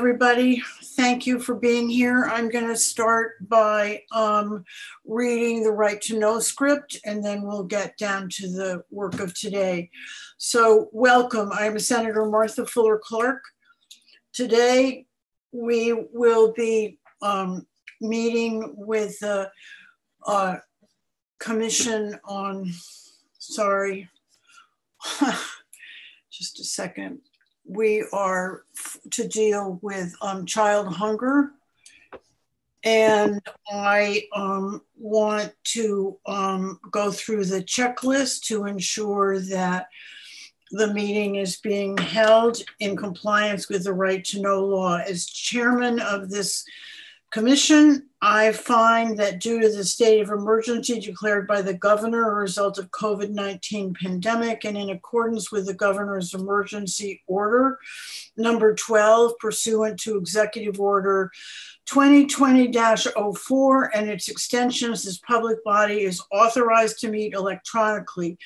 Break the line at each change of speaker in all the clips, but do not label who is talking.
Everybody, thank you for being here. I'm going to start by reading the Right to Know script, and then we'll get down to the work of today. So welcome. I'm Senator Martha Fuller Clark. Today, we will be meeting with the Commission on, sorry, just a second. We are to deal with child hunger. And I want to go through the checklist to ensure that the meeting is being held in compliance with the Right to Know law. As chairman of this commission, I find that due to the state of emergency declared by the governor as a result of COVID-19 pandemic and in accordance with the governor's emergency order, number 12, pursuant to executive order 2020-04 and its extensions, this public body is authorized to meet electronically.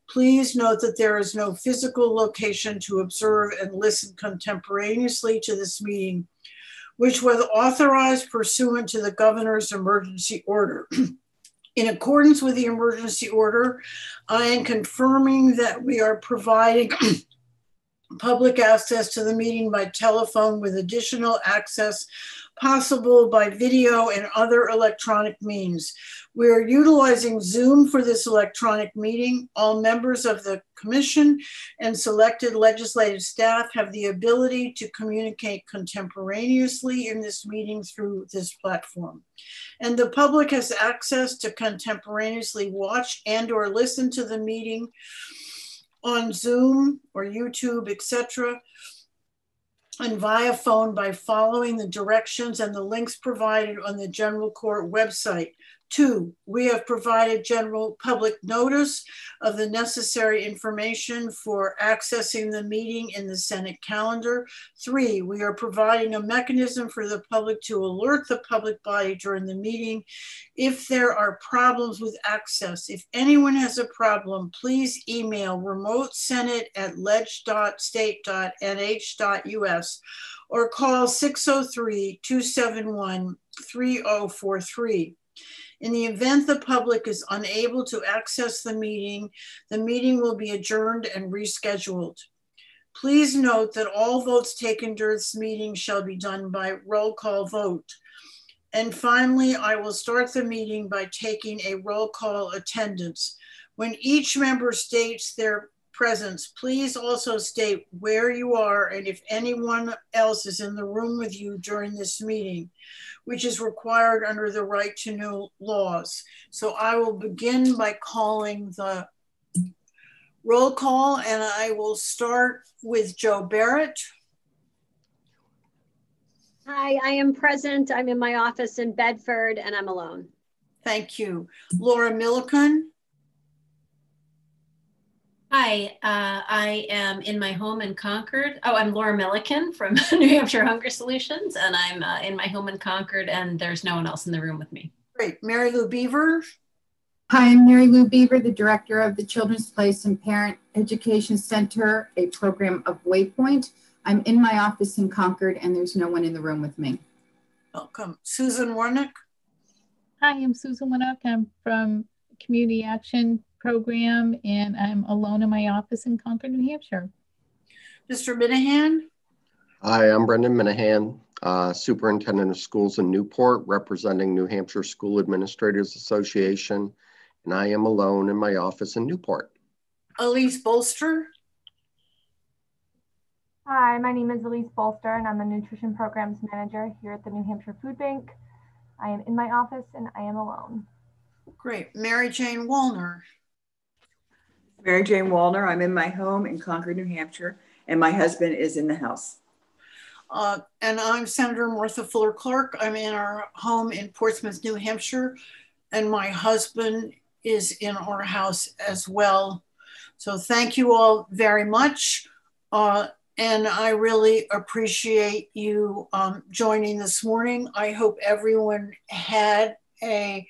Please note that there is no physical location to observe and listen contemporaneously to this meeting, which was authorized pursuant to the governor's emergency order. In accordance with the emergency order, I am confirming that we are providing public access to the meeting by telephone with additional access possible by video and other electronic means. We are utilizing Zoom for this electronic meeting. All members of the commission and selected legislative staff have the ability to communicate contemporaneously in this meeting through this platform. And the public has access to contemporaneously watch and or listen to the meeting on Zoom or YouTube, etc., and via phone by following the directions and the links provided on the General Court website. 2, we have provided general public notice of the necessary information for accessing the meeting in the Senate calendar. 3, we are providing a mechanism for the public to alert the public body during the meeting if there are problems with access. If anyone has a problem, please email remotesenate@ledge.state.nh.us or call 603-271-3043. In the event the public is unable to access the meeting will be adjourned and rescheduled. Please note that all votes taken during this meeting shall be done by roll call vote. And finally, I will start the meeting by taking a roll call attendance. When each member states their presence, please also state where you are and if anyone else is in the room with you during this meeting, which is required under the Right to Know laws. So I will begin by calling the roll call, and I will start with Joe Barrett.
Hi, I am present. I'm in my office in Bedford and I'm alone.
Thank you. Laura Milliken.
Hi, I am in my home in Concord. Oh, I'm Laura Milliken from New Hampshire Hunger Solutions, and I'm in my home in Concord, and there's no one else in the room with me.
Great. Mary Lou Beaver.
Hi, I'm Mary Lou Beaver, the director of the Children's Place and Parent Education Center, a program of Waypoint. I'm in my office in Concord, and there's no one in the room with me.
Welcome. Susan Warnick.
Hi, I'm Susan Warnick. I'm from Community Action Program, and I'm alone in my office in Concord, New Hampshire.
Mr. Minahan.
Hi, I'm Brendan Minahan, Superintendent of Schools in Newport, representing New Hampshire School Administrators Association, and I am alone in my office in Newport.
Elise Bolster.
Hi, my name is Elise Bolster, and I'm the Nutrition Programs Manager here at the New Hampshire Food Bank. I am in my office, and I am alone.
Great. Mary Jane Wallner.
Mary Jane Wallner. I'm in my home in Concord, New Hampshire, and my husband is in the house.
And I'm Senator Martha Fuller Clark. I'm in our home in Portsmouth, New Hampshire, and my husband is in our house as well. So thank you all very much. And I really appreciate you joining this morning. I hope everyone had a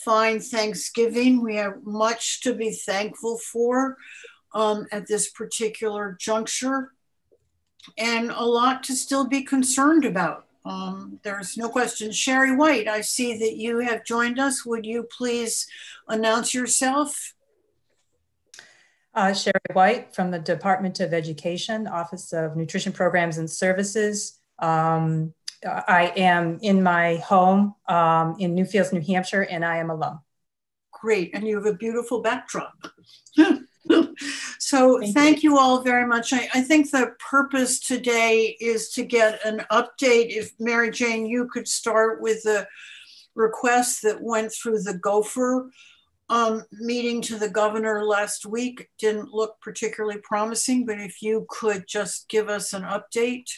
fine Thanksgiving. We have much to be thankful for at this particular juncture. and a lot to still be concerned about. There's no question. Sherry White, I see that you have joined us. Would you please announce yourself?
Sherry White from the Department of Education, Office of Nutrition Programs and Services. I am in my home in Newfields, New Hampshire, and I am alone.
Great, and you have a beautiful backdrop. So thank you all very much. I think the purpose today is to get an update. If Mary Jane, you could start with the request that went through the Gopher meeting to the governor last week. Didn't look particularly promising, but if you could just give us an update.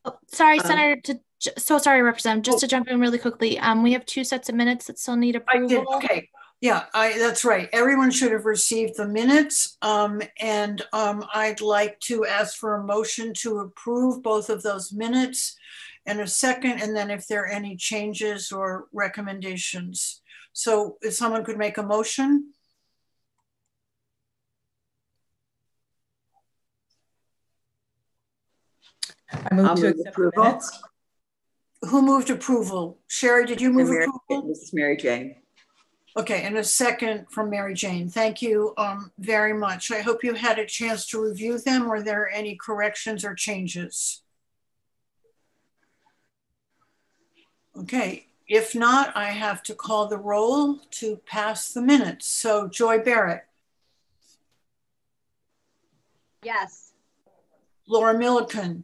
Oh, sorry, Senator, so sorry, Representative, just to jump in really quickly. We have 2 sets of minutes that still need approval.
I did, okay. Yeah, that's right. Everyone should have received the minutes. I'd like to ask for a motion to approve both of those minutes and a second, and then if there are any changes or recommendations. So if someone could make a motion.
I move to accept the minutes.
Who moved approval? Sherry, did you move approval?
This is Mary Jane.
Okay, and a second from Mary Jane. Thank you very much. I hope you had a chance to review them. Were there any corrections or changes? Okay, if not, I have to call the roll to pass the minutes. So Joy Barrett.
Yes.
Laura Milliken.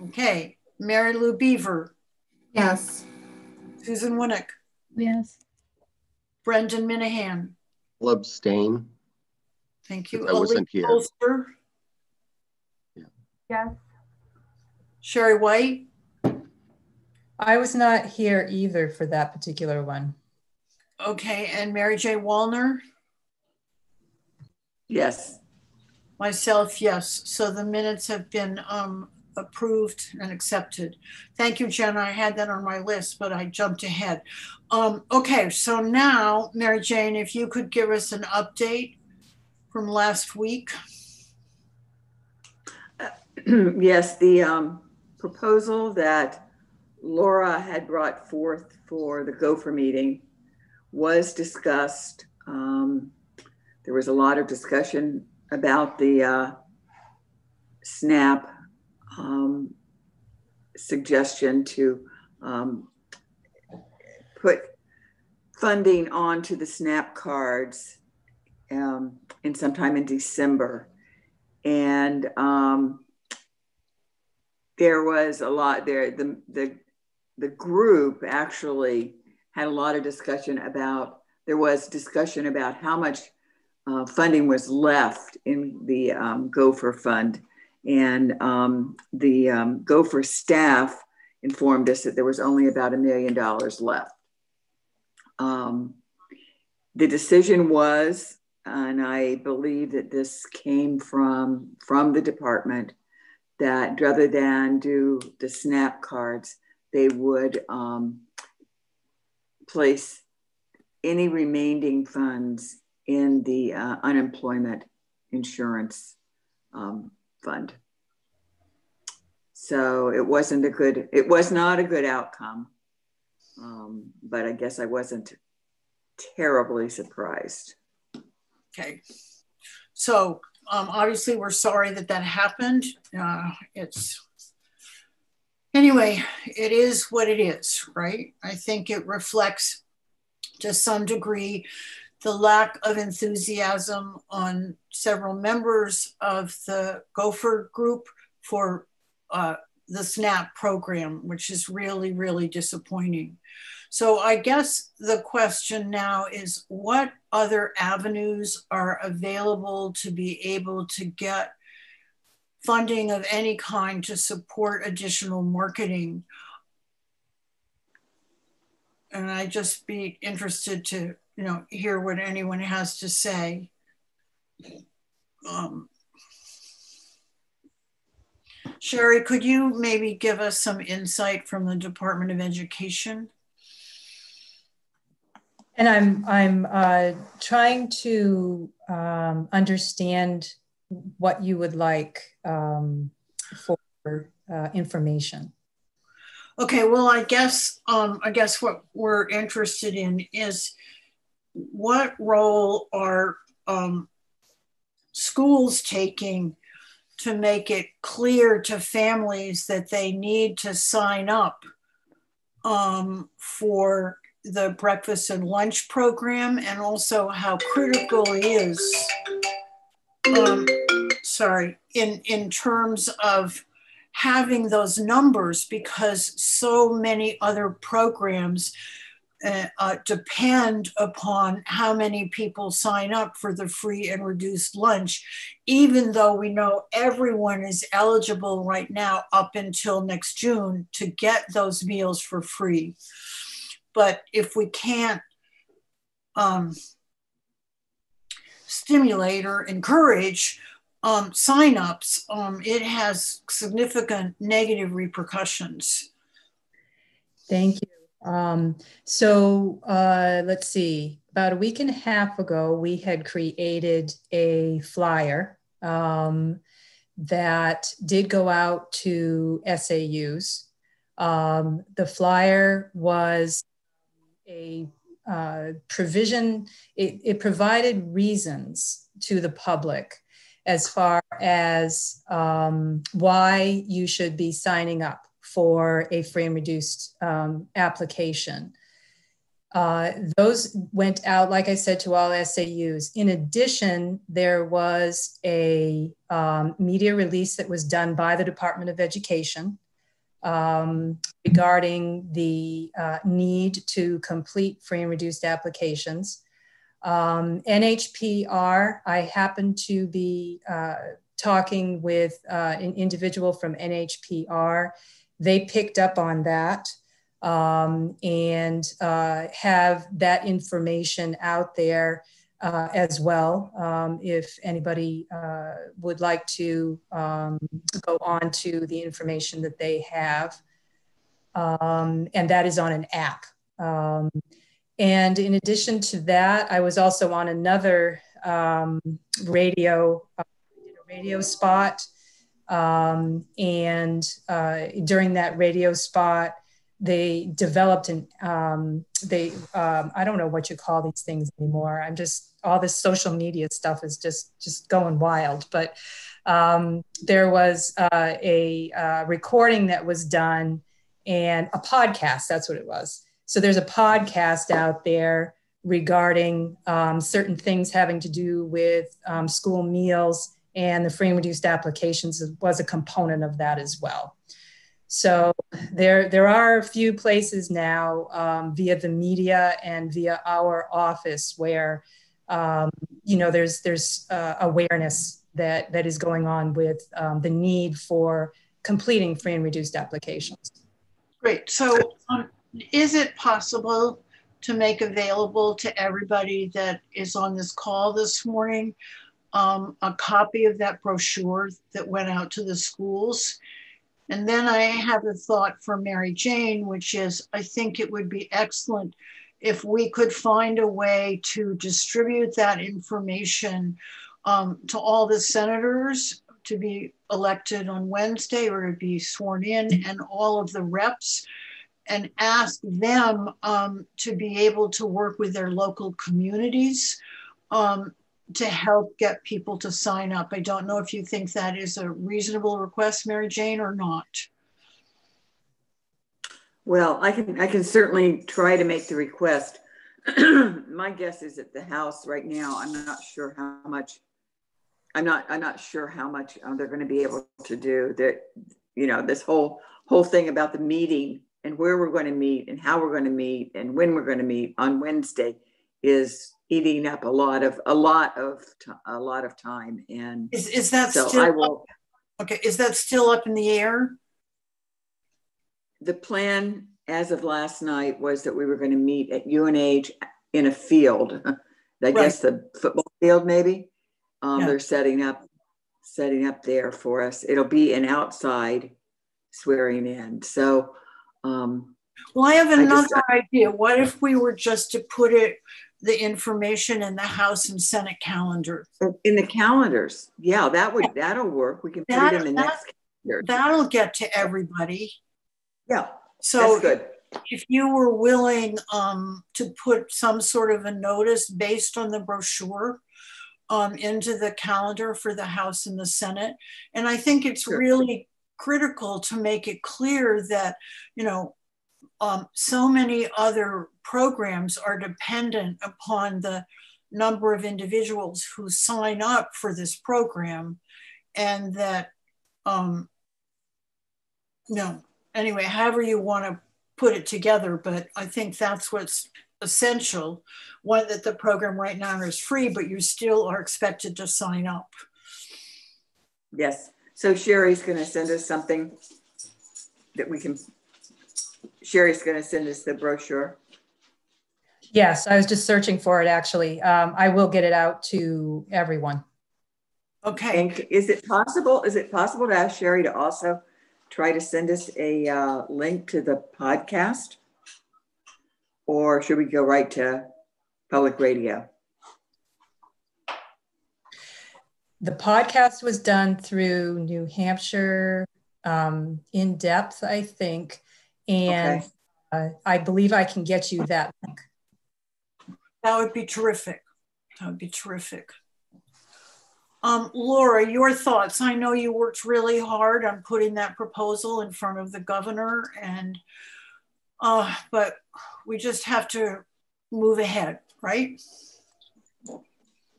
Okay, Mary Lou Beaver.
Yes.
Susan Winnick.
Yes.
Brendan Minahan.
I'll abstain.
Thank you.
I wasn't here.
Bolster.
Yeah.
Yes.
Sherry White.
I was not here either for that particular one.
Okay, and Mary J. Wallner.
Yes.
Myself, yes. So the minutes have been approved and accepted. Thank you, Jenna. I had that on my list, but I jumped ahead. Okay, so now, Mary Jane, if you could give us an update from last week.
Yes, the proposal that Laura had brought forth for the Gopher meeting was discussed. There was a lot of discussion about the SNAP suggestion to put funding onto the SNAP cards in sometime in December. And there was a lot there. The group actually had a lot of discussion about, there was discussion about how much funding was left in the Gopher fund. And the Gopher staff informed us that there was only about $1 million left. The decision was, and I believe that this came from the department, that rather than do the SNAP cards, they would place any remaining funds in the unemployment insurance fund. So it was not a good outcome, but I guess I wasn't terribly surprised.
Okay, so obviously we're sorry that happened. Anyway, it is what it is, right? I think it reflects to some degree the lack of enthusiasm on several members of the Gopher group for the SNAP program, which is really, really disappointing. So I guess the question now is, what other avenues are available to be able to get funding of any kind to support additional marketing? And I'd just be interested to, hear what anyone has to say. Sherry, could you maybe give us some insight from the Department of Education?
And I'm trying to understand what you would like for information.
Okay, well, I guess what we're interested in is what role are schools taking to make it clear to families that they need to sign up for the breakfast and lunch program, and also how critical it is, in terms of having those numbers, because so many other programs depend upon how many people sign up for the free and reduced lunch, even though we know everyone is eligible right now up until next June to get those meals for free. But if we can't stimulate or encourage signups, it has significant negative repercussions.
Thank you. So let's see, about a week and a half ago, we had created a flyer that did go out to SAUs. The flyer was a provision, it provided reasons to the public as far as why you should be signing up for a free and reduced application. Those went out, like I said, to all SAUs. In addition, there was a media release that was done by the Department of Education regarding the need to complete free and reduced applications. NHPR, I happened to be talking with an individual from NHPR. They picked up on that and have that information out there as well. If anybody would like to go on to the information that they have. And that is on an app. And in addition to that, I was also on another radio spot. And during that radio spot, they developed an, I don't know what you call these things anymore. All this social media stuff is just going wild. But there was a recording that was done and a podcast, that's what it was. So there's a podcast out there regarding certain things having to do with school meals, and the free and reduced applications was a component of that as well. So there are a few places now via the media and via our office where there's awareness that is going on with the need for completing free and reduced applications.
Great. So is it possible to make available to everybody that is on this call this morning a copy of that brochure that went out to the schools? And then I have a thought for Mary Jane, which is, I think it would be excellent if we could find a way to distribute that information to all the senators to be elected on Wednesday or to be sworn in, and all of the reps, and ask them to be able to work with their local communities to help get people to sign up. I don't know if you think that is a reasonable request, Mary Jane, or not.
Well, I can certainly try to make the request. My guess is at the House right now, I'm not sure how much they're going to be able to do. That, this whole thing about the meeting and where we're going to meet and how we're going to meet and when we're going to meet on Wednesday is eating up a lot of time. And
is that
so
still
I will.
Okay, is that still up in the air?
The plan as of last night was that we were going to meet at UNH in a field. I guess the football field, maybe. They're setting up there for us. It'll be an outside swearing in. So,
well, I have another idea. What if we were just to put it the information in the House and Senate calendar.
In the calendars. Yeah, that'll work. We can put it in the next calendar.
That'll get to everybody.
Yeah,
so
that's good.
If you were willing to put some sort of a notice based on the brochure into the calendar for the House and the Senate. And I think it's really critical to make it clear that, you know, so many other programs are dependent upon the number of individuals who sign up for this program, and that, no, anyway, however you want to put it together, but I think that's what's essential. One, that the program right now is free, but you still are expected to sign up.
Yes, so Sherry's going to send us something that we can, Sherry's going to send us the brochure.
Yes, I was just searching for it actually. I will get it out to everyone.
Okay.
And is it possible to ask Sherry to also try to send us a link to the podcast? Or should we go right to public radio?
The podcast was done through New Hampshire In Depth, I think. And okay. I believe I can get you that link.
That would be terrific. That would be terrific. Laura, your thoughts. I know you worked really hard on putting that proposal in front of the governor, and but we just have to move ahead, right?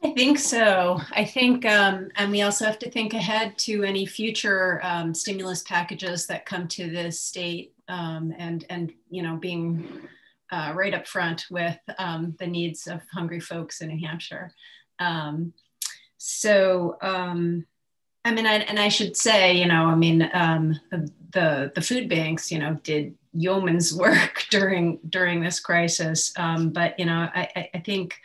I think so. I think, and we also have to think ahead to any future stimulus packages that come to this state, and you know, being right up front with the needs of hungry folks in New Hampshire. I mean, and I should say, you know, I mean, the food banks, you know, did yeoman's work during this crisis. But, you know, I think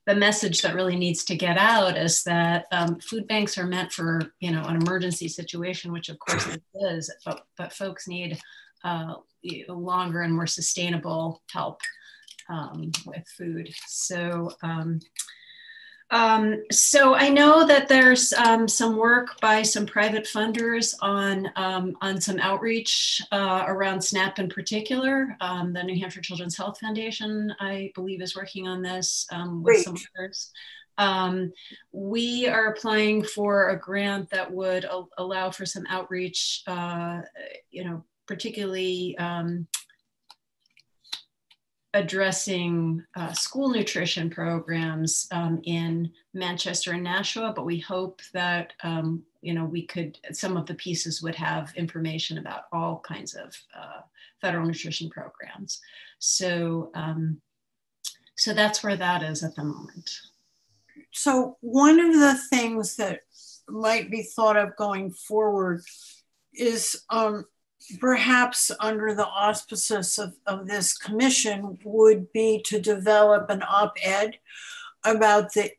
the message that really needs to get out is that food banks are meant for, you know, an emergency situation, which of course it is, but folks need longer and more sustainable help with food. So I know that there's some work by some private funders on some outreach around SNAP in particular. The New Hampshire Children's Health Foundation, I believe, is working on this with some others. We are applying for a grant that would allow for some outreach, you know, particularly addressing school nutrition programs in Manchester and Nashua, but we hope that you know, we could, some of the pieces would have information about all kinds of federal nutrition programs. So, so that's where that is at the moment.
So one of the things that might be thought of going forward is perhaps under the auspices of this commission would be to develop an op-ed about the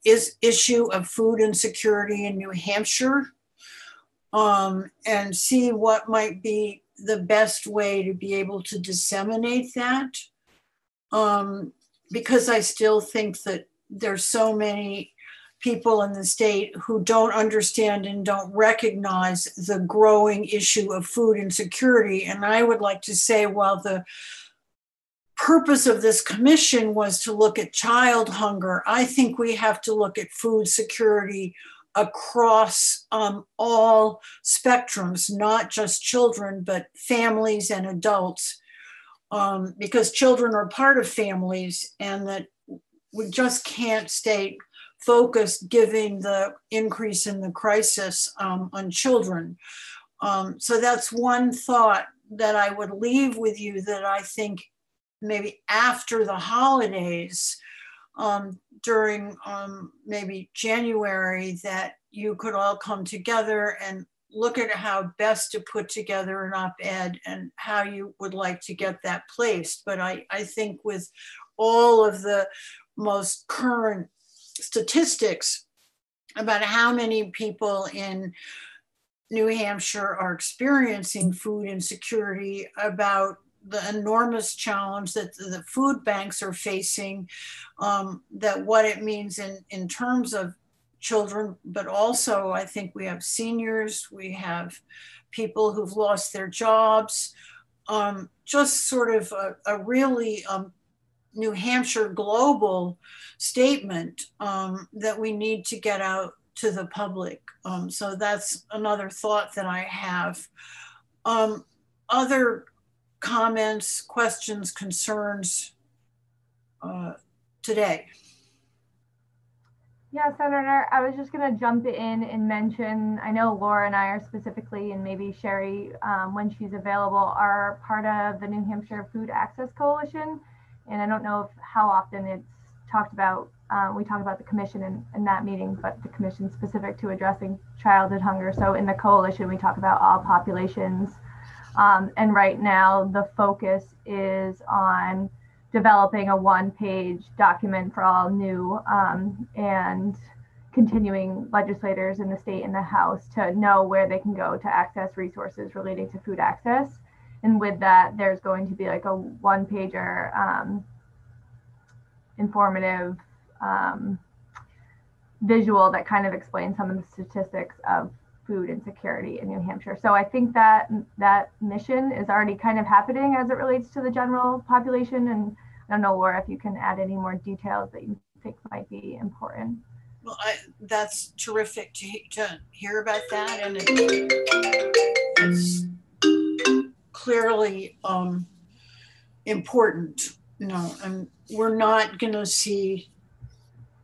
issue of food insecurity in New Hampshire, and see what might be the best way to be able to disseminate that. Because I still think that there's so many people in the state who don't understand and don't recognize the growing issue of food insecurity. And I would like to say, while the purpose of this commission was to look at child hunger, I think we have to look at food security across all spectrums, not just children, but families and adults, because children are part of families, and that we just can't stay focused given the increase in the crisis on children. So that's one thought that I would leave with you, that I think maybe after the holidays, during maybe January, that you could all come together and look at how best to put together an op-ed and how you would like to get that placed. But I think with all of the most current statistics about how many people in New Hampshire are experiencing food insecurity, about the enormous challenge that the food banks are facing, that what it means in terms of children, but also I think we have seniors, we have people who've lost their jobs, just sort of a really New Hampshire global statement that we need to get out to the public. So that's another thought that I have. Other comments, questions, concerns today?
Yeah, Senator, I was just going to jump in and mention, I know Laura and I are specifically, and maybe Sherry, when she's available, are part of the New Hampshire Food Access Coalition. And I don't know if how often it's talked about, we talk about the commission in that meeting, but the commission specific to addressing childhood hunger. So in the coalition, we talk about all populations. And right now the focus is on developing a one-page document for all new and continuing legislators in the state and the House to know where they can go to access resources relating to food access. And with that, there's going to be like a one-pager informative visual that kind of explains some of the statistics of food insecurity in New Hampshire. So I think that that mission is already kind of happening as it relates to the general population. And I don't know, Laura, if you can add any more details that you think might be important.
Well, that's terrific to hear about that. And it's clearly important, you know, and we're not going to see,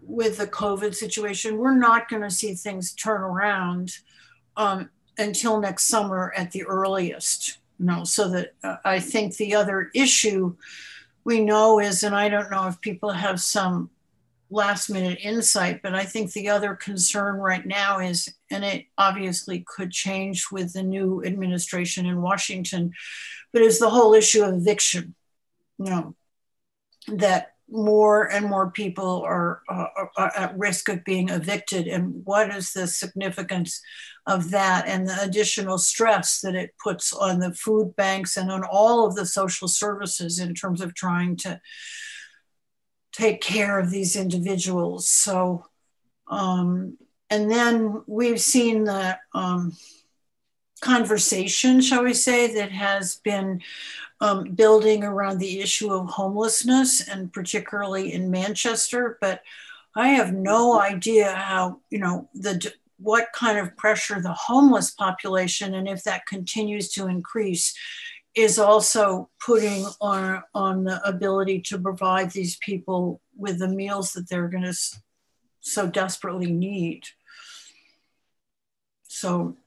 with the COVID situation, we're not going to see things turn around until next summer at the earliest, you know, so that I think the other issue we know is, and I don't know if people have some last minute insight, but I think the other concern right now is, and it obviously could change with the new administration in Washington, but is the whole issue of eviction, you know, that more and more people are at risk of being evicted, and what is the significance of that and the additional stress that it puts on the food banks and on all of the social services in terms of trying to take care of these individuals. So, and then we've seen the conversation, shall we say, that has been building around the issue of homelessness, and particularly in Manchester. But I have no idea how, you know, what kind of pressure the homeless population, and if that continues to increase, is also putting on the ability to provide these people with the meals that they're going to so desperately need. So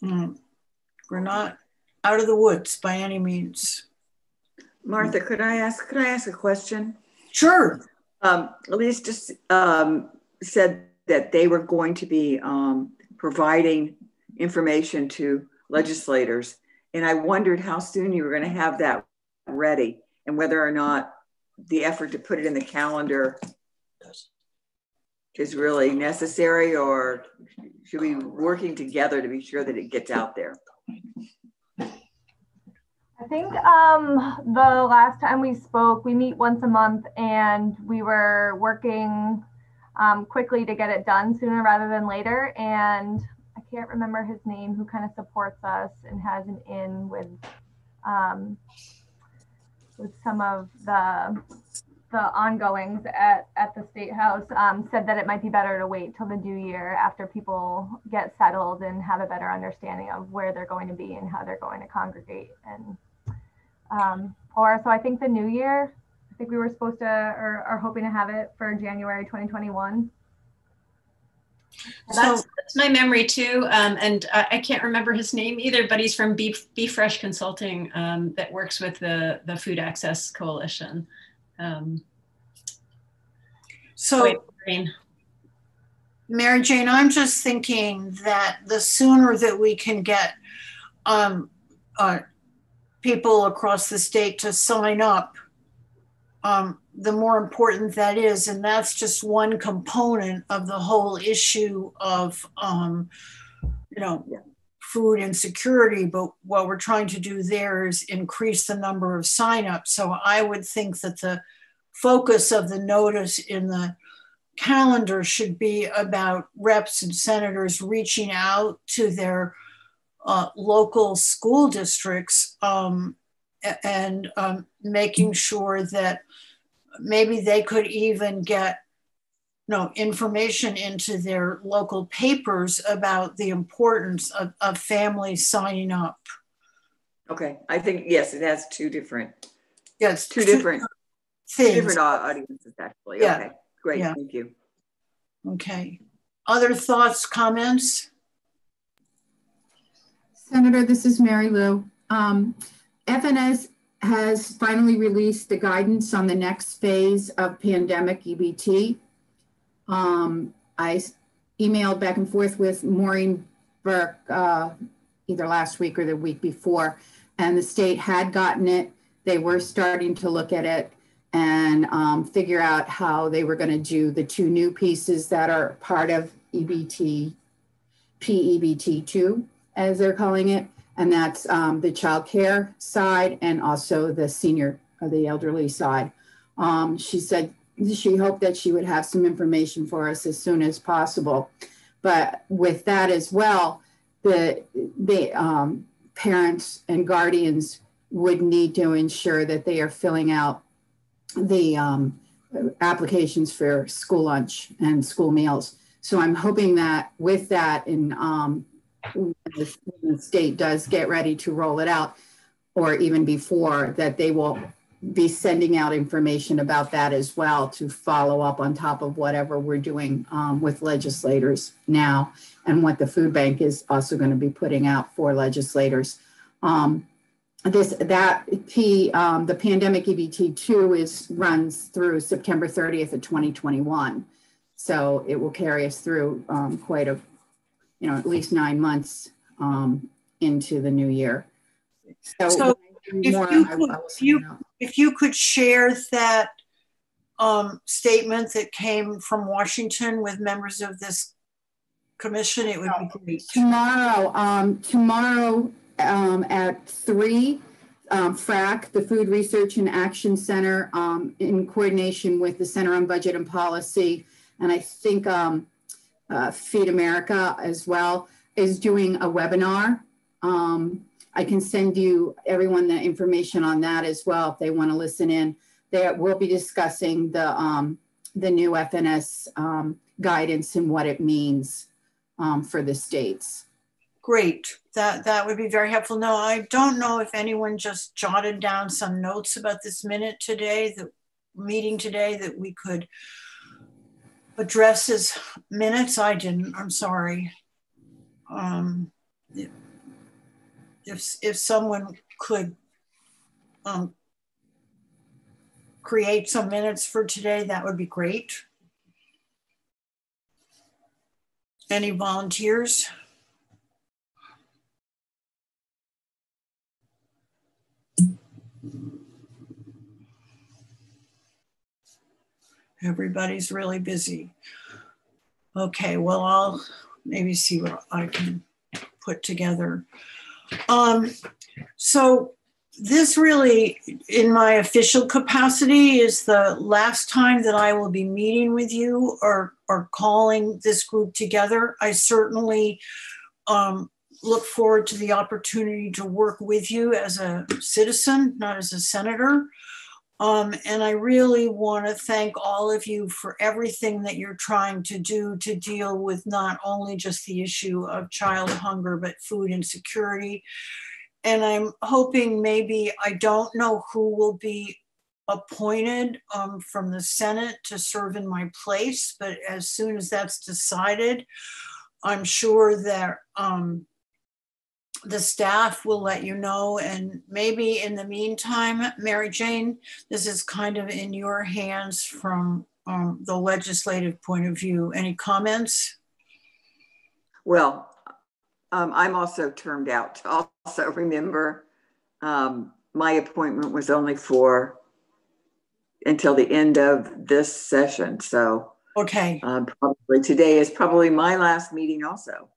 we're not out of the woods by any means.
Martha, could I ask a question?
Sure.
Elise just said that they were going to be providing information to legislators. And I wondered how soon you were going to have that ready, and whether or not the effort to put it in the calendar is really necessary, or should we be working together to be sure that it gets out there?
I think the last time we spoke, we meet once a month, and we were working quickly to get it done sooner rather than later. And I can't remember his name, who kind of supports us and has an in with some of the ongoings at the State House, said that it might be better to wait till the new year after people get settled and have a better understanding of where they're going to be and how they're going to congregate. And so I think the new year, I think we were supposed to, or are hoping to have it for January 2021.
That's my memory too. And I can't remember his name either, but he's from Be Fresh Consulting that works with the Food Access Coalition.
So, Mary Jane, I'm just thinking that the sooner that we can get people across the state to sign up, the more important that is. And that's just one component of the whole issue of, you know, food insecurity, but what we're trying to do there is increase the number of signups. So I would think that the focus of the notice in the calendar should be about reps and senators reaching out to their local school districts and making sure that maybe they could even get information into their local papers about the importance of families signing up.
Okay, I think, yes, it has two different,
yes,
two different
things.
Different audiences, actually.
Yeah.
Okay, great,
Yeah.
thank you.
Okay, other thoughts, comments?
Senator, this is Mary Lou. FNS has finally released the guidance on the next phase of pandemic EBT. I emailed back and forth with Maureen Burke either last week or the week before, and the state had gotten it. They were starting to look at it and figure out how they were going to do the two new pieces that are part of EBT, PEBT2, as they're calling it. And that's the child care side and also the senior or the elderly side. She said she hoped that she would have some information for us as soon as possible. But with that as well, the parents and guardians would need to ensure that they are filling out the applications for school lunch and school meals. So I'm hoping that with that, and when the state does get ready to roll it out, or even before, that they will be sending out information about that as well to follow up on top of whatever we're doing with legislators now, and what the food bank is also going to be putting out for legislators. The pandemic EBT2 runs through September 30th of 2021. So it will carry us through quite a, at least 9 months into the new year. So
if you could share that statement that came from Washington with members of this commission, it would be great.
Tomorrow at 3, FRAC, the Food Research and Action Center, in coordination with the Center on Budget and Policy, and I think Feed America as well, is doing a webinar. I can send you everyone the information on that as well if they want to listen in. They will be discussing the new FNS guidance and what it means for the states.
Great, that would be very helpful. No, I don't know if anyone just jotted down some notes about this meeting today that we could address as minutes. I didn't, I'm sorry. If someone could create some minutes for today, that would be great. Any volunteers? Everybody's really busy. Okay, well, I'll maybe see what I can put together. So this really, in my official capacity, is the last time that I will be meeting with you or calling this group together. I certainly look forward to the opportunity to work with you as a citizen, not as a senator. And I really want to thank all of you for everything that you're trying to do to deal with not only just the issue of child hunger, but food insecurity. And I'm hoping maybe, I don't know who will be appointed from the Senate to serve in my place, but as soon as that's decided, I'm sure that the staff will let you know. And maybe in the meantime, Mary Jane, this is kind of in your hands from the legislative point of view. Any comments?
Well, I'm also termed out to also remember my appointment was only until the end of this session. So
okay,
probably today is probably my last meeting also.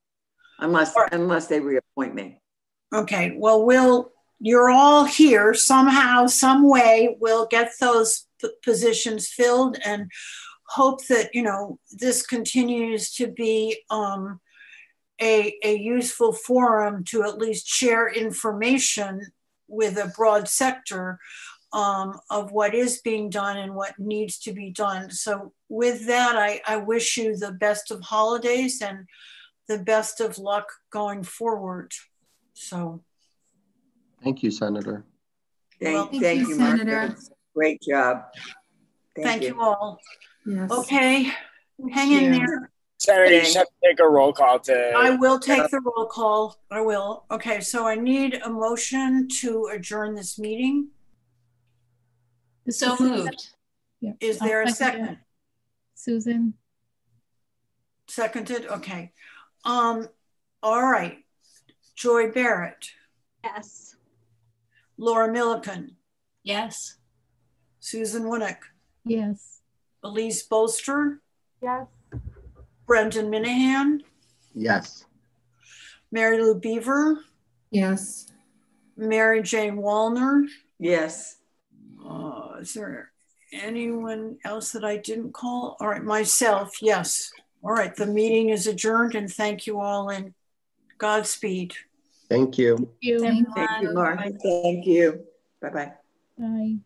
unless they reappoint me.
Okay, well, you're all here somehow, some way. We'll get those positions filled and hope that, you know, this continues to be a useful forum to at least share information with a broad sector of what is being done and what needs to be done. So with that, I wish you the best of holidays and the best of luck going forward. So.
Thank you, Senator.
Thank you, Senator. Great job.
Thank you all.
Yes.
Okay, hang in there.
Senator, you just have to take a roll call to.
I will take the roll call. I will. Okay, so I need a motion to adjourn this meeting.
So moved.
Yeah.
Is there a second?
Susan.
Seconded. Okay. All right. Joy Barrett.
Yes.
Laura Milliken.
Yes.
Susan Winnick.
Yes.
Elise Bolster.
Yes.
Brendan Minahan.
Yes.
Mary Lou Beaver.
Yes.
Mary Jane Wallner.
Yes.
Is there anyone else that I didn't call? All right, myself, yes. All right, the meeting is adjourned and thank you all and Godspeed.
Thank you.
Thank you.
Thank you, Mark. Thank you. Bye-bye.
Bye.